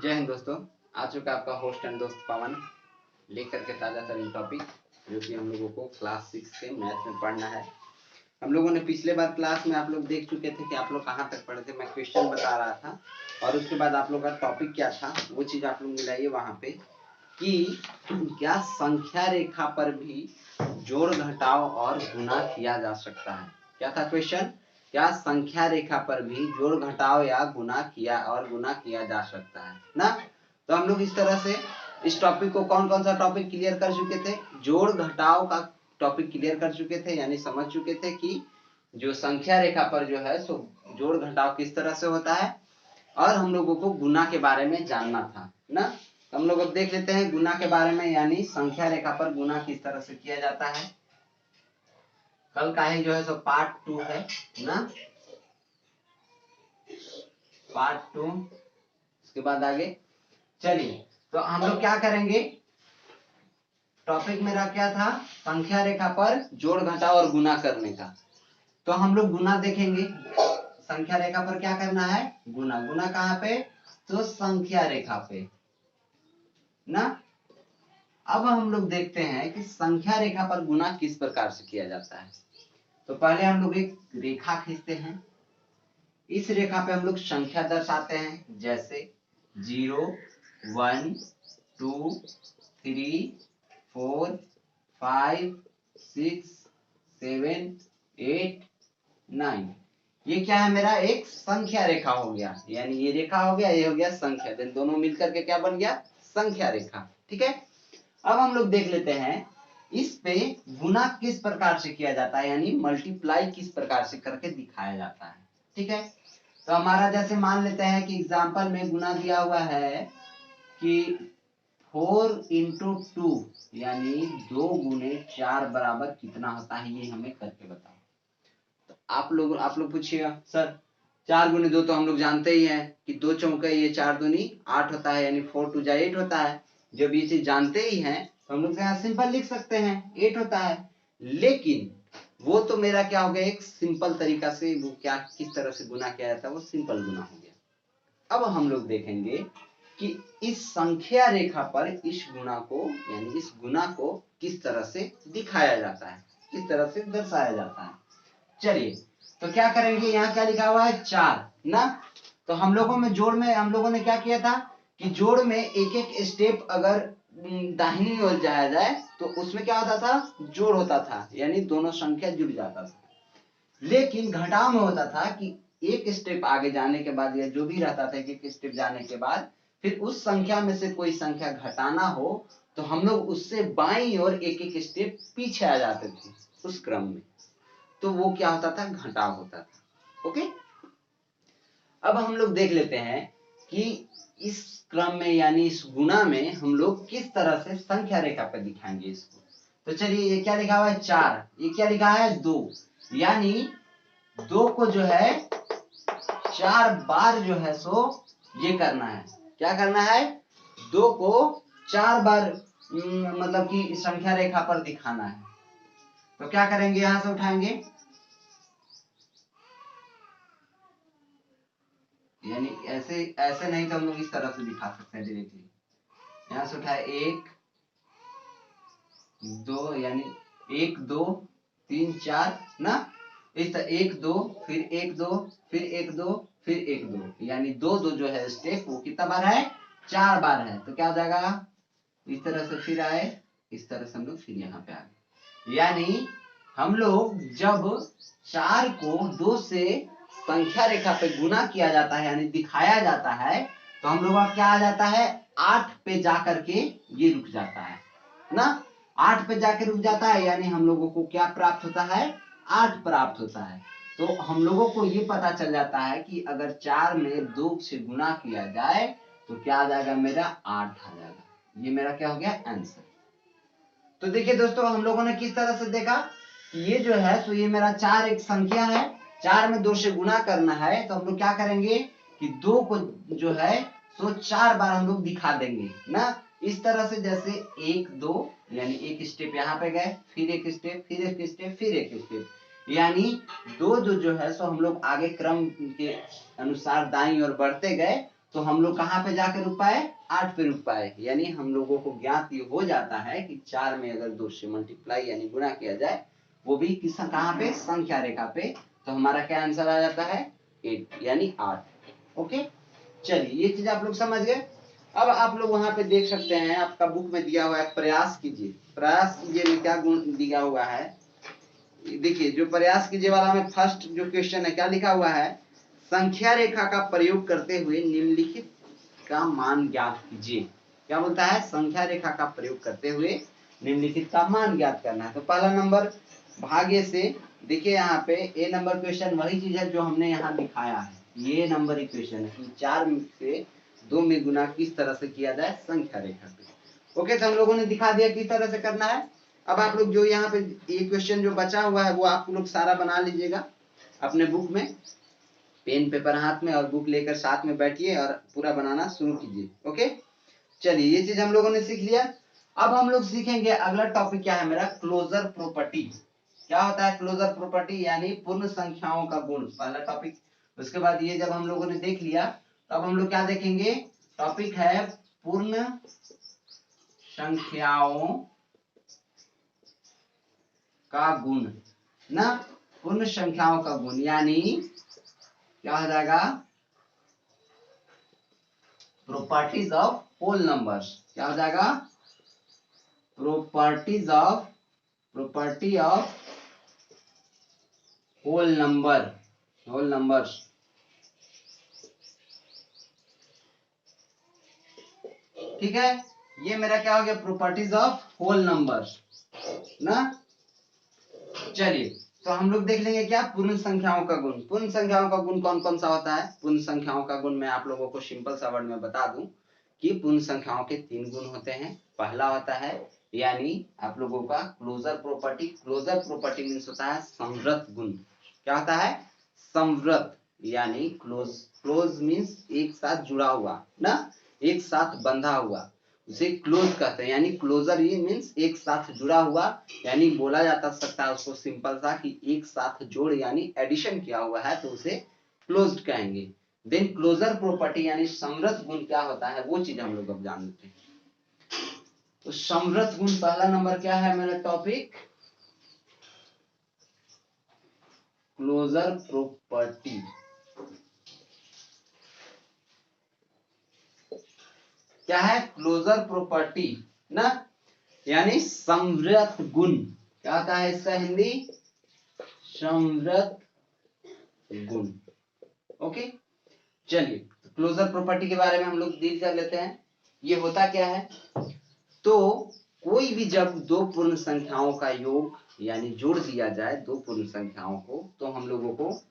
जय हिंद दोस्तों। आ चुका आपका होस्ट एंड दोस्त पवन लेकर के ताजा तरीन टॉपिक जो कि हम लोगों को क्लास 6 के मैथ में पढ़ना है। हम लोगों ने पिछले बार क्लास में आप लोग देख चुके थे कि आप लोग कहाँ तक पढ़े थे। मैं क्वेश्चन बता रहा था और उसके बाद आप लोग का टॉपिक क्या था वो चीज आप लोग मिलाइए वहां पे कि क्या संख्या रेखा पर भी जोड़ घटाव और गुणा किया जा सकता है। क्या था क्वेश्चन? क्या संख्या रेखा पर भी जोड़ घटाव या गुणा किया जा सकता है ना। तो हम लोग इस तरह से इस टॉपिक को कौन कौन सा टॉपिक क्लियर कर चुके थे? जोड़ घटाव का टॉपिक क्लियर कर चुके थे, यानी समझ चुके थे कि जो संख्या रेखा पर जो है सो जोड़ घटाव किस तरह से होता है, और हम लोगों को गुना के बारे में जानना था ना। तो हम लोग अब देख लेते हैं गुना के बारे में, यानी संख्या रेखा पर गुना किस तरह से किया जाता है। कल का ही जो है सो पार्ट 2 है ना, पार्ट 2। उसके बाद आगे चलिए, तो हम लोग क्या करेंगे, टॉपिक मेरा क्या था? संख्या रेखा पर जोड़ घटाव और गुना करने का। तो हम लोग गुना देखेंगे। संख्या रेखा पर क्या करना है? गुना। गुना कहाँ पे? तो संख्या रेखा पे ना। अब हम लोग देखते हैं कि संख्या रेखा पर गुना किस प्रकार से किया जाता है। तो पहले हम लोग एक रेखा खींचते हैं। इस रेखा पे हम लोग संख्या दर्शाते हैं, जैसे 0 1 2 3 4 5 6 7 8 9। ये क्या है? मेरा एक संख्या रेखा हो गया, यानी ये रेखा हो गया, ये हो गया संख्या, देन दोनों मिलकर के क्या बन गया? संख्या रेखा। ठीक है। अब हम लोग देख लेते हैं इस पे गुना किस प्रकार से किया जाता है, यानी मल्टीप्लाई किस प्रकार से करके दिखाया जाता है। ठीक है। तो हमारा जैसे मान लेते हैं कि एग्जाम्पल में गुना दिया हुआ है कि 4 इंटू 2 यानी 2 गुने 4 बराबर कितना होता है, ये हमें करके बताओ। तो आप लोग पूछिएगा सर 4 गुने 2 तो हम लोग जानते ही हैं कि 2 चौके ये 4 दूनी 8 होता है, यानी 4 2 जा 8 होता है। जब ये चीज जानते ही हैं तो हम लोग यहाँ सिंपल लिख सकते हैं 8 होता है। लेकिन वो तो मेरा क्या हो गया, एक सिंपल तरीका से वो क्या किस तरह से गुना किया जाता है, वो सिंपल गुना हो गया। अब हम लोग देखेंगे कि इस संख्या रेखा पर इस गुना को, यानी इस गुना को किस तरह से दिखाया जाता है, किस तरह से दर्शाया जाता है। चलिए, तो क्या करेंगे, यहाँ क्या लिखा हुआ है 4 ना। तो हम लोगों में जोड़ में हम लोगों ने क्या किया था कि जोड़ में एक एक स्टेप अगर दाहिनी ओर जाया जाए तो उसमें क्या होता था? जोड़ होता था, यानी दोनों संख्या जुड़ जाता था। लेकिन घटाव में होता था कि एक स्टेप आगे जाने के बाद, या जो भी रहता था एक स्टेप जाने के बाद फिर उस संख्या में से कोई संख्या घटाना हो तो हम लोग उससे बाईं ओर एक एक स्टेप पीछे आ जाते थे उस क्रम में, तो वो क्या होता था? घटाव होता था। ओके। अब हम लोग देख लेते हैं कि इस क्रम में, यानी इस गुना में हम लोग किस तरह से संख्या रेखा पर दिखाएंगे इसको। तो चलिए, ये क्या लिखा हुआ है 4, ये क्या लिखा है 2, यानी 2 को जो है 4 बार जो है सो ये करना है। क्या करना है? 2 को 4 बार मतलब कि संख्या रेखा पर दिखाना है। तो क्या करेंगे, यहां से उठाएंगे, यानी ऐसे ऐसे नहीं तो हम लोग इस तरह से दिखा सकते हैं डायरेक्टली। यहां से उठाए 1 2, यानी 1 2 3 4 ना। इस तरह 1 2 फिर 1 2 फिर 1 2 फिर 1 2, यानी 2 2 जो है स्टेप वो कितना बार है? 4 बार है। तो क्या हो जाएगा, इस तरह से फिर आए, इस तरह से हम लोग फिर यहाँ पे आ गए। यानी हम लोग जब 4 को 2 से संख्या रेखा पे गुना किया जाता है, यानी दिखाया जाता है, तो हम लोग का क्या आ जाता है? 8 पे जाकर के ये रुक जाता है ना। 8 पे जाके रुक जाता है, यानी हम लोगों को क्या प्राप्त होता है? 8 प्राप्त होता है। तो हम लोगों को ये पता चल जाता है कि अगर 4 में 2 से गुना किया जाए तो क्या आ जाएगा? मेरा 8 आ जाएगा। ये मेरा क्या हो गया? आंसर। तो देखिए दोस्तों, हम लोगों ने किस तरह से देखा कि ये जो है तो ये मेरा 4 एक संख्या है, 4 में 2 से गुना करना है, तो हम लोग क्या करेंगे कि 2 को जो है तो 4 बार हम लोग दिखा देंगे ना। इस तरह से जैसे 1 2, यानी एक स्टेप यहाँ पे गए, फिर एक स्टेप, फिर एक स्टेप, फिर एक स्टेप, यानी 2 जो है सो हम लोग आगे क्रम के अनुसार दाईं ओर बढ़ते गए तो हम लोग कहाँ पे जाकर रुक पाए, 8 पे रुक पाए। यानी हम लोगों को ज्ञात ये हो जाता है कि 4 में अगर 2 से मल्टीप्लाई यानी गुणा किया जाए, वो भी किस कहाँ पे, संख्या रेखा पे, तो हमारा क्या आंसर आ जाता है 8 यानी 8। ओके, चलिए ये चीज आप लोग समझ गए। अब आप लोग वहां पे देख सकते हैं, आपका बुक में दिया हुआ है प्रयास कीजिए। प्रयास कीजिए में क्या गुण दिया हुआ है, देखिए जो प्रयास कीजिए वाला में फर्स्ट जो क्वेश्चन है क्या लिखा हुआ है, संख्या रेखा का प्रयोग करते हुए निम्नलिखित का मान ज्ञात कीजिए। क्या बोलता है, संख्या रेखा का प्रयोग करते हुए निम्नलिखित का मान ज्ञात करना है। तो पहला नंबर भाग्य से, देखिए यहाँ पे ए नंबर क्वेश्चन वही चीज है जो हमने यहाँ दिखाया है, ये नंबर इक्वेशन है, 4 से 2 में गुना किस तरह से किया जाए संख्या रेखा पे। ओके, तो हम लोगों ने दिखा दिया किस तरह से करना है। अब आप लोग जो यहाँ पे ये क्वेश्चन जो बचा हुआ है वो आप लोग सारा बना लीजिएगा अपने बुक में, पेन पेपर हाथ में और बुक लेकर साथ में बैठिए और पूरा बनाना शुरू कीजिए। ओके, चलिए ये चीज हम लोगों ने सीख लिया। अब हम लोग सीखेंगे अगला टॉपिक क्या है मेरा, क्लोजर प्रॉपर्टी। क्या होता है क्लोजर प्रॉपर्टी, यानी पूर्ण संख्याओं का गुण, पहला टॉपिक। उसके बाद ये जब हम लोगों ने देख लिया, तो अब हम लोग क्या देखेंगे, टॉपिक है पूर्ण संख्याओं का गुण ना, पूर्ण संख्याओं का गुण, यानी क्या हो जाएगा, प्रॉपर्टीज ऑफ होल नंबर्स। क्या हो जाएगा, प्रॉपर्टी ऑफ होल नंबर्स। ठीक है, ये मेरा क्या हो गया, प्रॉपर्टीज ऑफ होल नंबर्स ना। चलिए तो हम लोग देख लेंगे क्या, पूर्ण संख्याओं का गुण। पूर्ण संख्याओं का गुण कौन कौन सा होता है, पूर्ण संख्याओं का गुण मैं आप लोगों को सिंपल सा वर्ड में बता दूं कि पूर्ण संख्याओं के 3 गुण होते हैं। पहला होता है यानी आप लोगों का closure property. Closure property means होता है संवृत गुण। क्या होता है, संवृत, यानी क्लोज मीन्स एक साथ जुड़ा हुआ ना, एक साथ बंधा हुआ, उसे क्लोज कहते हैं। यानी क्लोजर ये मीन्स एक साथ जुड़ा हुआ, यानी बोला जाता सकता है उसको सिंपल सा कि एक साथ जोड़ यानी एडिशन किया हुआ है तो उसे क्लोज्ड कहेंगे। देन क्लोजर प्रॉपर्टी यानी समृद्ध गुण क्या होता है वो चीज हम लोग अब जान लेते हैं। तो समृद्ध गुण पहला नंबर क्या है मेरा टॉपिक, क्लोजर प्रॉपर्टी। क्या है, क्लोजर प्रॉपर्टी ना, यानी समृद्ध गुण। क्या होता है इसका हिंदी, समृद्ध गुण। ओके, चलिए क्लोजर प्रॉपर्टी के बारे में हम लोग डील कर लेते हैं। ये होता क्या है, तो कोई भी जब दो पूर्ण संख्याओं का योग यानी जोड़ दिया जाए दो पूर्ण संख्याओं को, तो हम लोगों को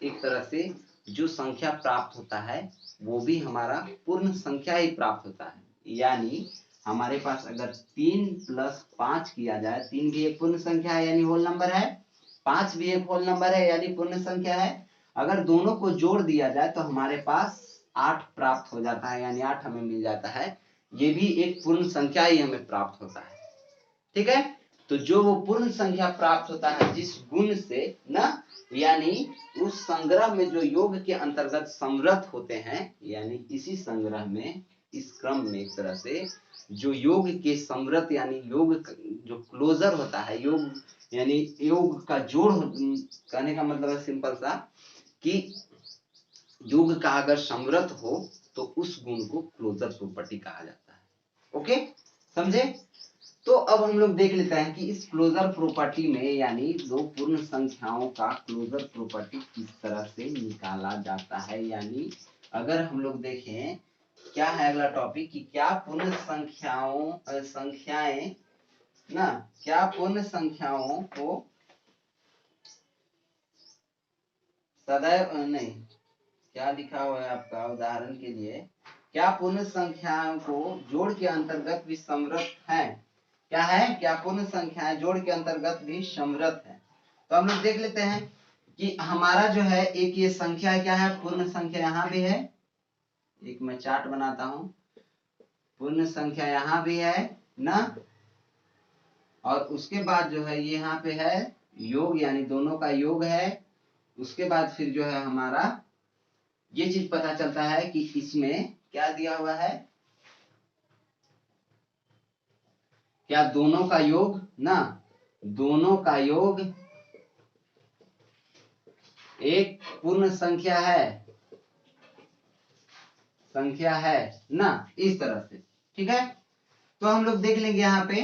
एक तरह से जो संख्या प्राप्त होता है वो भी हमारा पूर्ण संख्या ही प्राप्त होता है। यानी हमारे पास अगर 3 + 5 किया जाए, 3 भी एक पूर्ण संख्या है यानी होल नंबर है, 5 भी एक होल नंबर है यानी पूर्ण संख्या है। अगर दोनों को जोड़ दिया जाए तो हमारे पास 8 प्राप्त हो जाता है, यानी 8 हमें मिल जाता है। ये भी एक पूर्ण संख्या ही हमें प्राप्त होता है। ठीक है, तो जो वो पूर्ण संख्या प्राप्त होता है जिस गुण से ना, यानी उस संग्रह में जो योग के अंतर्गत समृद्ध होते हैं, यानी इसी संग्रह में, इस क्रम में एक तरह से जो योग के समृद्ध यानी योग जो क्लोजर होता है, योग यानी योग का जोड़ कहने का मतलब है सिंपल सा कि योग का अगर समृद्ध हो तो उस गुण को क्लोजर प्रॉपर्टी कहा जाता है। ओके, समझे। तो अब हम लोग देख लेते हैं कि इस क्लोजर प्रॉपर्टी में यानी दो पूर्ण संख्याओं का क्लोजर प्रॉपर्टी किस तरह से निकाला जाता है। यानी अगर हम लोग देखें क्या है अगला टॉपिक कि क्या पूर्ण संख्याएं ना, क्या पूर्ण संख्याओं को सदैव नहीं, क्या लिखा हुआ है आपका उदाहरण के लिए, क्या पूर्ण संख्याओं को जोड़ के अंतर्गत भी समृद्ध है। क्या है, क्या पूर्ण संख्याएं जोड़ के अंतर्गत भी समृद्ध है। तो हम लोग देख लेते हैं कि हमारा जो है एक ये संख्या क्या है, पूर्ण संख्या यहाँ भी है, एक मैं चार्ट बनाता हूं, पूर्ण संख्या यहाँ भी है ना, और उसके बाद जो है ये यहाँ पे है योग यानी दोनों का योग है। उसके बाद फिर जो है हमारा ये चीज पता चलता है कि इसमें क्या दिया हुआ है, क्या दोनों का योग ना, दोनों का योग एक पूर्ण संख्या है ना, इस तरह से। ठीक है, तो हम लोग देख लेंगे यहाँ पे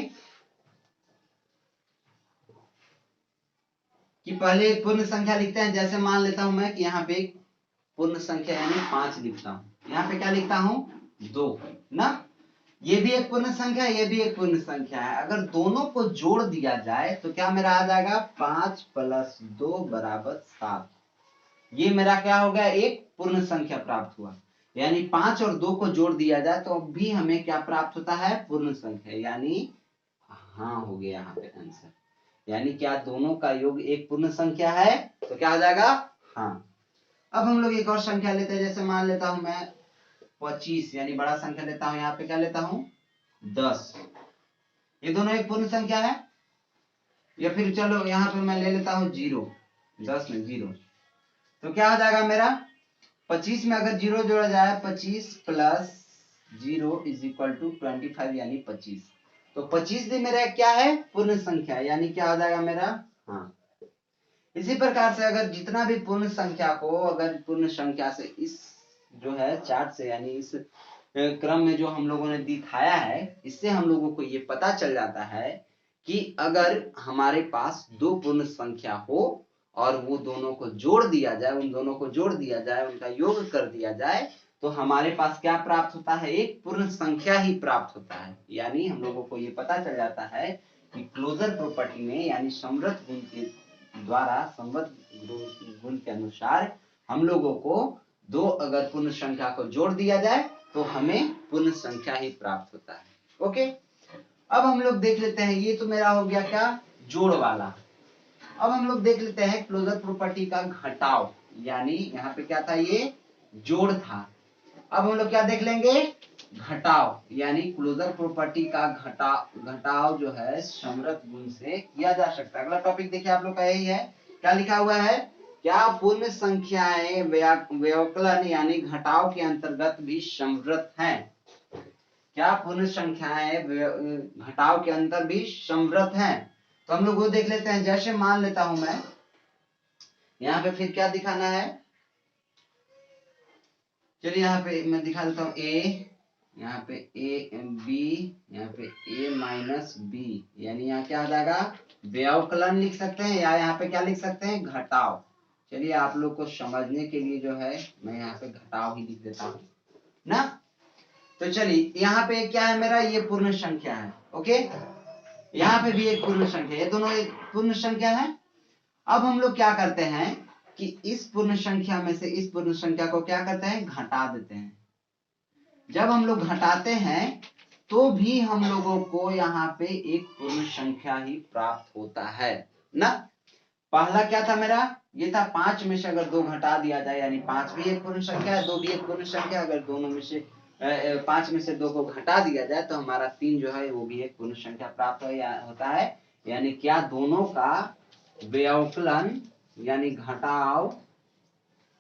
कि पहले एक पूर्ण संख्या लिखते हैं। जैसे मान लेता हूं मैं कि यहाँ पे एक पूर्ण संख्या यानी 5 लिखता हूं। यहाँ पे क्या लिखता हूं, 2 ना। ये भी एक पूर्ण संख्या है, ये भी एक पूर्ण संख्या है। अगर दोनों को जोड़ दिया जाए तो क्या मेरा आ जाएगा, 5 + 2 = 7। ये मेरा क्या हो गया, एक पूर्ण संख्या प्राप्त हुआ। यानी 5 और 2 को जोड़ दिया जाए तो अब भी हमें क्या प्राप्त होता है, पूर्ण संख्या। यानी हाँ हो गया यहाँ पे आंसर। यानी क्या दोनों का योग एक पूर्ण संख्या है, तो क्या आ जाएगा, हाँ। अब हम लोग एक और संख्या लेते हैं। जैसे मान लेता हूं मैं 25, यानी बड़ा संख्या लेता हूं। यहाँ पे क्या लेता हूं, 10। ये दोनों एक पूर्ण संख्या है। या फिर चलो यहाँ पे मैं ले लेता हूं 0, 10 में 0। तो क्या हो जाएगा मेरा, 25 में अगर 0 जोड़ा जाए, 25 + 0 = 25, यानी 25। तो 25 भी मेरा क्या है, पूर्ण संख्या, यानी क्या हो जाएगा मेरा, हाँ। इसी प्रकार से अगर जितना भी पूर्ण संख्या को, अगर पूर्ण संख्या से इस जो है चार्ट से, यानी इस क्रम में जो हम लोगों ने दिखाया है, इससे हम लोगों को ये पता चल जाता है कि अगर हमारे पास 2 पूर्ण संख्या हो और वो दोनों को जोड़ दिया जाए, उन दोनों को जोड़ दिया जाए, उनका योग कर दिया जाए, तो हमारे पास क्या प्राप्त होता है, एक पूर्ण संख्या ही प्राप्त होता है। यानी हम लोगों को ये पता चल जाता है कि क्लोजर प्रॉपर्टी में, यानी समवर्त गुण के द्वारा, समवर्त गुण के अनुसार हम लोगों को 2 अगर पूर्ण संख्या को जोड़ दिया जाए तो हमें पूर्ण संख्या ही प्राप्त होता है। ओके, अब हम लोग देख लेते हैं, ये तो मेरा हो गया क्या, जोड़ वाला। अब हम लोग देख लेते हैं क्लोजर प्रॉपर्टी का घटाव। यानी यहाँ पे क्या था, ये जोड़ था। अब हम लोग क्या देख लेंगे, घटाव। यानी क्लोजर प्रॉपर्टी का घटाव जो है समवर्त गुण से किया जा सकता है। अगला टॉपिक देखिए आप लोग का यही है। क्या लिखा हुआ है, क्या पूर्ण संख्याएं व्यवकलन यानी घटाव के अंतर्गत भी समवर्त हैं। क्या पूर्ण संख्याएं घटाव के अंतर भी समवर्त हैं। तो हम लोग वो देख लेते हैं। जैसे मान लेता हूं मैं, यहाँ पे फिर क्या दिखाना है, चलिए यहाँ पे मैं दिखा देता हूँ a, यहाँ पे a b, यहाँ पे a - b, यानी यहाँ क्या आ जाएगा, व्यवकलन लिख सकते हैं, या यहाँ पे क्या लिख सकते हैं, घटाव। चलिए आप लोग को समझने के लिए जो है मैं यहाँ पे घटाव ही लिख देता हूँ ना। तो चलिए यहाँ पे क्या है मेरा, ये पूर्ण संख्या है। ओके, यहाँ पे भी एक पूर्ण संख्या, ये दोनों एक पूर्ण संख्या है। अब हम लोग क्या करते हैं कि इस पूर्ण संख्या में से इस पूर्ण संख्या को क्या करते हैं, घटा देते हैं। जब हम लोग घटाते हैं तो भी हम लोगों को यहाँ पे एक पूर्ण संख्या ही प्राप्त होता है ना। पहला क्या था मेरा, ये था 5 में से अगर 2 घटा दिया जाए, यानी 5 भी एक पूर्ण संख्या है, 2 भी एक पूर्ण संख्या। अगर दोनों में से 5 में से 2 को घटा दिया जाए तो हमारा 3 जो है वो भी एक पूर्ण संख्या प्राप्त होता है। यानी क्या दोनों का व्यवकलन यानी घटाव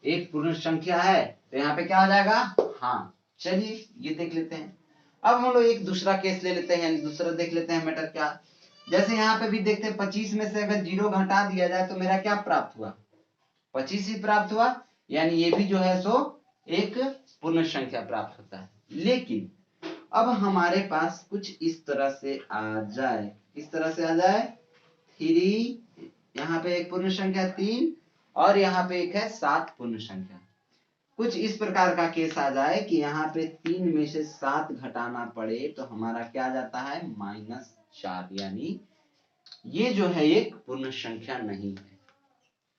एक पूर्ण संख्या है। तो यहाँ पे क्या आ जाएगा, हाँ। चलिए ये देख लेते हैं। अब हम लोग एक दूसरा केस ले लेते हैं, यानी दूसरा देख लेते हैं मैटर क्या। जैसे यहाँ पे भी देखते हैं 25 में से अगर 0 घटा दिया जाए तो मेरा क्या प्राप्त हुआ, 25 ही प्राप्त हुआ। यानी ये भी जो है सो एक पूर्ण संख्या प्राप्त होता है। लेकिन अब हमारे पास कुछ इस तरह से आ जाए, इस तरह से आ जाए 3, यहाँ पे एक पूर्ण संख्या 3 और यहाँ पे एक है 7 पूर्ण संख्या। कुछ इस प्रकार का केस आ जाए कि यहाँ पे 3 में से 7 घटाना पड़े तो हमारा क्या जाता है, -4। यानी ये जो है एक पूर्ण संख्या नहीं है।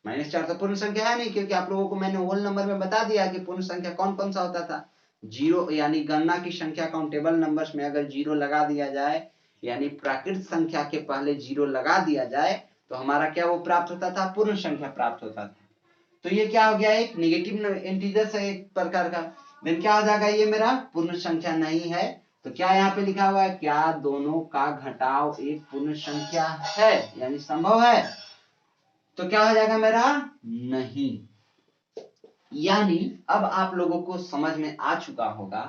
-4 तो पूर्ण संख्या है नहीं, क्योंकि आप लोगों को मैंने होल नंबर में बता दिया कि पूर्ण संख्या कौन कौन सा होता था। 0 यानी गणना की संख्या काउंटेबल नंबर्स में अगर 0 लगा दिया जाए, यानी प्राकृत संख्या के पहले 0 लगा दिया जाए तो हमारा क्या वो प्राप्त होता था, पूर्ण संख्या प्राप्त होता था। तो ये क्या हो गया, एक नेगेटिव इंटीजर है एक प्रकार का। देन क्या हो जाएगा, ये मेरा पूर्ण संख्या नहीं है। तो क्या यहाँ पे लिखा हुआ है, क्या दोनों का घटाव एक पूर्ण संख्या है, यानी संभव है। तो क्या हो जाएगा मेरा, नहीं। यानी अब आप लोगों को समझ में आ चुका होगा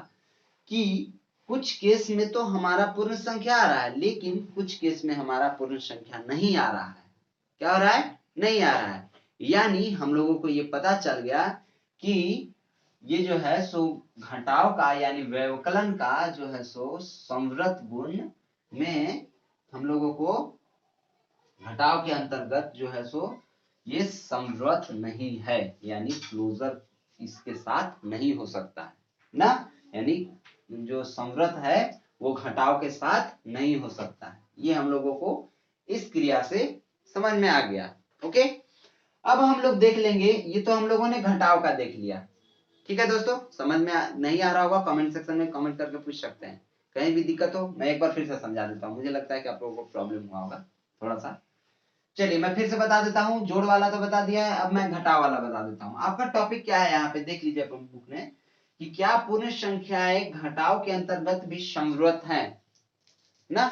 कि कुछ केस में तो हमारा पूर्ण संख्या आ रहा है, लेकिन कुछ केस में हमारा पूर्ण संख्या नहीं आ रहा है। क्या हो रहा है? नहीं आ रहा है। यानी हम लोगों को ये पता चल गया कि ये जो है सो घटाव का यानी व्यवकलन का जो है सो संवृत गुण में हम लोगों को घटाव के अंतर्गत जो है सो ये संवृत नहीं है, यानी क्लोजर इसके साथ नहीं हो सकता है ना। यानी जो संवृत है वो घटाव के साथ नहीं हो सकता है। ये हम लोगों को इस क्रिया से समझ में आ गया। ओके, अब हम लोग देख लेंगे, ये तो हम लोगों ने घटाव का देख लिया। ठीक है दोस्तों, समझ में नहीं आ रहा होगा कमेंट सेक्शन में कमेंट करके पूछ सकते हैं। कहीं भी दिक्कत हो मैं एक बार फिर से समझा देता हूँ, मुझे लगता है कि आप लोगों को प्रॉब्लम हुआ होगा थोड़ा सा। चलिए मैं फिर से बता देता हूँ, जोड़ वाला तो बता दिया है, अब मैं घटाव वाला बता देता हूँ। आपका टॉपिक क्या है यहाँ पे देख लीजिए अपनी बुक में कि क्या पूर्ण संख्याएं घटाव के अंतर्गत भी संवृत हैं ना।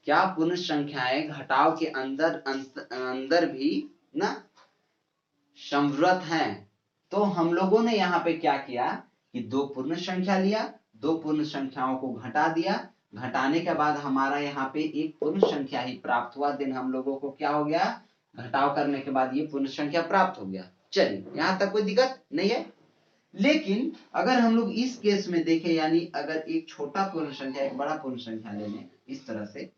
क्या पूर्ण संख्याएं घटाव के अंदर भी ना संवृत हैं। तो हम लोगों ने यहाँ पे क्या किया कि दो पूर्ण संख्या लिया, दो पूर्ण संख्याओं को घटा दिया, घटाने के बाद हमारा यहाँ पे एक पूर्ण संख्या ही प्राप्त हुआ। दिन हम लोगों को क्या हो गया, घटाव करने के बाद ये पूर्ण संख्या प्राप्त हो गया। चलिए यहाँ तक कोई दिक्कत नहीं है। लेकिन अगर हम लोग इस केस में देखें, यानी अगर एक छोटा पूर्ण संख्या एक बड़ा पूर्ण संख्या ले लें इस तरह से,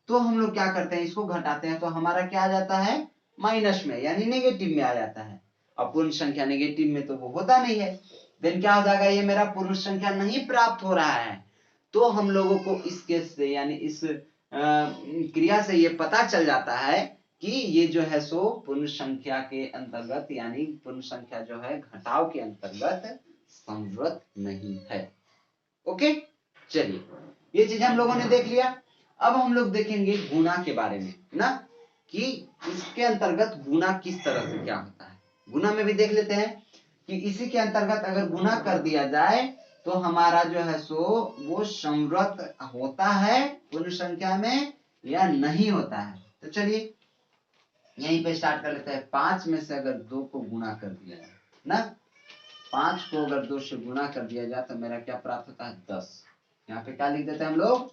तो हम लोग क्या करते हैं, इसको घटाते हैं तो हमारा क्या आ जाता है, माइनस में यानी नेगेटिव में आ जाता है। अब पूर्ण संख्या नेगेटिव में तो वो होता नहीं है, देन क्या हो जाएगा, ये मेरा पूर्ण संख्या नहीं प्राप्त हो रहा है। तो हम लोगों को इस केस से यानी इस क्रिया से ये पता चल जाता है कि ये जो है सो पूर्ण संख्या के अंतर्गत यानी पूर्ण संख्या जो है घटाव के अंतर्गत संवृत नहीं है। ओके, चलिए ये चीज हम लोगों ने देख लिया। अब हम लोग देखेंगे गुणा के बारे में ना, कि इसके अंतर्गत गुणा किस तरह से क्या होता है। गुणा में भी देख लेते हैं कि इसी के अंतर्गत अगर गुणा कर दिया जाए तो हमारा जो है सो वो संवृत होता है पूर्ण संख्या में या नहीं होता है। तो चलिए यहीं पे स्टार्ट कर लेते हैं। 5 में से अगर 2 को गुणा कर दिया जाए ना, 5 को अगर 2 से गुणा कर दिया जाए तो मेरा क्या प्राप्त होता है, 10। यहाँ पे क्या लिख देते हैं हम लोग,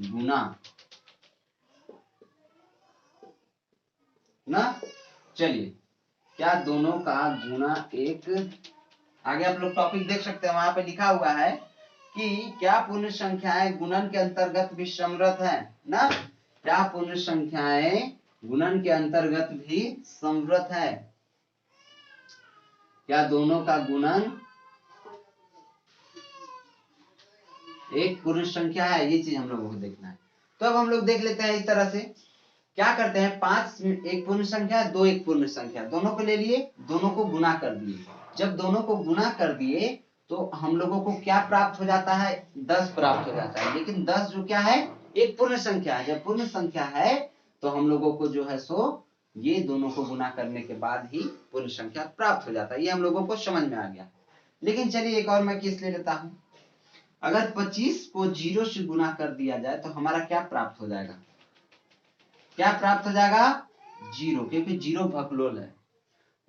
गुणा ना। चलिए क्या दोनों का गुणा एक, आगे आप लोग टॉपिक देख सकते हैं, वहां पे लिखा हुआ है कि क्या पूर्ण संख्याएं गुणन के अंतर्गत भी संवृत है ना। क्या पूर्ण संख्याएं गुणन के अंतर्गत भी संवृत है, क्या दोनों का गुणन एक पूर्ण संख्या है, ये चीज हम लोगों को देखना है। तो अब हम लोग देख लेते हैं इस तरह से क्या करते हैं, 5 एक पूर्ण संख्या, 2 एक पूर्ण संख्या, दोनों को ले लिए, दोनों को गुणा कर दिए। जब दोनों को गुणा कर दिए तो हम लोगों को क्या प्राप्त हो जाता है, 10 प्राप्त हो जाता है। लेकिन 10 जो क्या है, एक पूर्ण संख्या है। जब पूर्ण संख्या है तो हम लोगों को जो है सो ये दोनों को गुणा करने के बाद ही पूर्ण संख्या प्राप्त हो जाता है। ये हम लोगों को समझ में आ गया। लेकिन चलिए एक और मैं केस ले लेता हूं। अगर 25 को 0 से गुणा कर दिया जाए तो हमारा क्या प्राप्त हो जाएगा, क्या प्राप्त हो जाएगा, 0, क्योंकि 0 बकलोल है।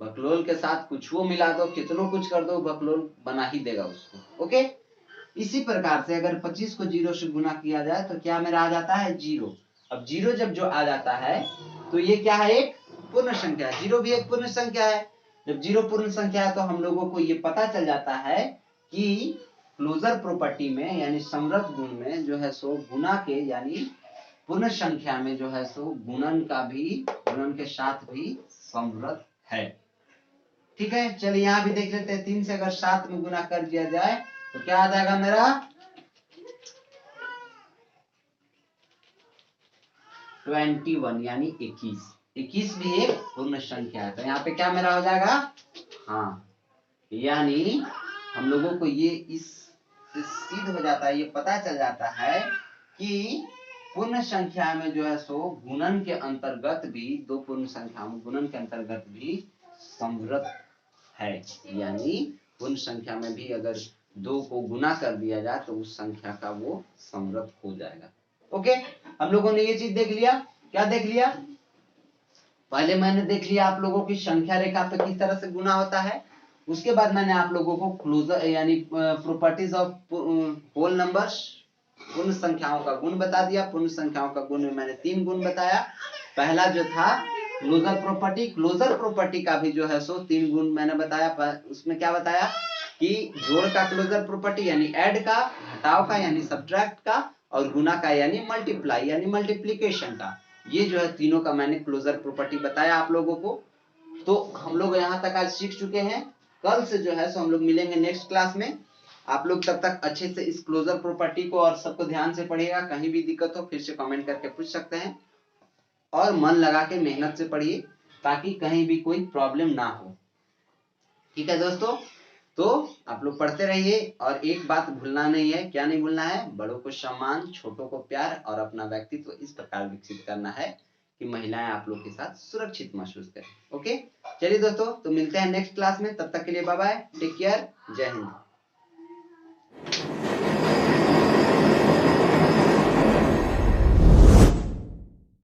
बकलोल के साथ कुछ वो मिला दो, कितनों कुछ कर दो, बकलोल बना ही देगा उसको। ओके, इसी प्रकार से अगर 25 को 0 से गुणा किया जाए तो क्या मेरा आ जाता है, 0। अब 0 जब जो आ जाता है तो ये क्या है, एक पूर्ण संख्या है। 0 भी एक पूर्ण संख्या है। जब 0 पूर्ण संख्या है तो हम लोगों को ये पता चल जाता है कि क्लोजर प्रॉपर्टी में यानी संवृत गुण में जो है सो गुणा के यानी पूर्ण संख्या में जो है सो गुणन का भी, गुणन के साथ भी संवृत है। ठीक है, चलिए यहाँ भी देख लेते हैं। 3 से अगर 7 में गुणा कर दिया जाए तो क्या आ जाएगा मेरा, 21 यानी 21। 21 भी एक पूर्ण संख्या है। तो यहाँ पे क्या मेरा हो जाएगा, हाँ, यानी हम लोगों को ये इस सिद्ध हो जाता है, ये पता चल जाता है कि पूर्ण संख्या में जो है सो गुणन के अंतर्गत भी, दो पूर्ण संख्या में गुणन के अंतर्गत भी संवृत है। यानी पूर्ण संख्या में भी अगर 2 को गुणा कर दिया जाए तो उस संख्या का वो संवृत हो जाएगा। ओके, हम लोगों ने ये चीज देख लिया। क्या देख लिया, पहले मैंने देख लिया आप लोगों की संख्या रेखा पे किस तरह से गुणा होता है, उसके बाद मैंने आप लोगों को क्लोजर यानी प्रॉपर्टीज ऑफ होल नंबर्स, पूर्ण संख्याओं का गुण बता दिया। पूर्ण संख्याओं का गुण में मैंने 3 गुण बताया। पहला जो था क्लोजर प्रॉपर्टी, क्लोजर प्रॉपर्टी का भी जो है सो 3 गुण मैंने बताया। उसमें क्या बताया कि जोड़ का क्लोजर प्रॉपर्टी यानी ऐड का, घटाव का यानी सब्ट्रैक्ट का, और गुना का यानी मल्टीप्लाई यानी मल्टीप्लीकेशन का। ये जो है तीनों का मैंने क्लोजर प्रॉपर्टी बताया आप लोगों को। तो हम लोग यहाँ तक आज सीख चुके हैं। कल से जो है सो हम लोग मिलेंगे नेक्स्ट क्लास में। आप लोग तब तक अच्छे से इस क्लोजर प्रॉपर्टी को और सबको ध्यान से पढ़िएगा। कहीं भी दिक्कत हो फिर से कमेंट करके पूछ सकते हैं, और मन लगा के मेहनत से पढ़िए ताकि कहीं भी कोई प्रॉब्लम ना हो। ठीक है दोस्तों, तो आप लोग पढ़ते रहिए, और एक बात भूलना नहीं है। क्या नहीं भूलना है? बड़ों को सम्मान, छोटों को प्यार, और अपना व्यक्तित्व इस प्रकार विकसित करना है कि महिलाएं आप लोग के साथ सुरक्षित महसूस करें। ओके, चलिए दोस्तों, तो मिलते हैं नेक्स्ट क्लास में। तब तक के लिए बाय बाय, टेक केयर, जय हिंद।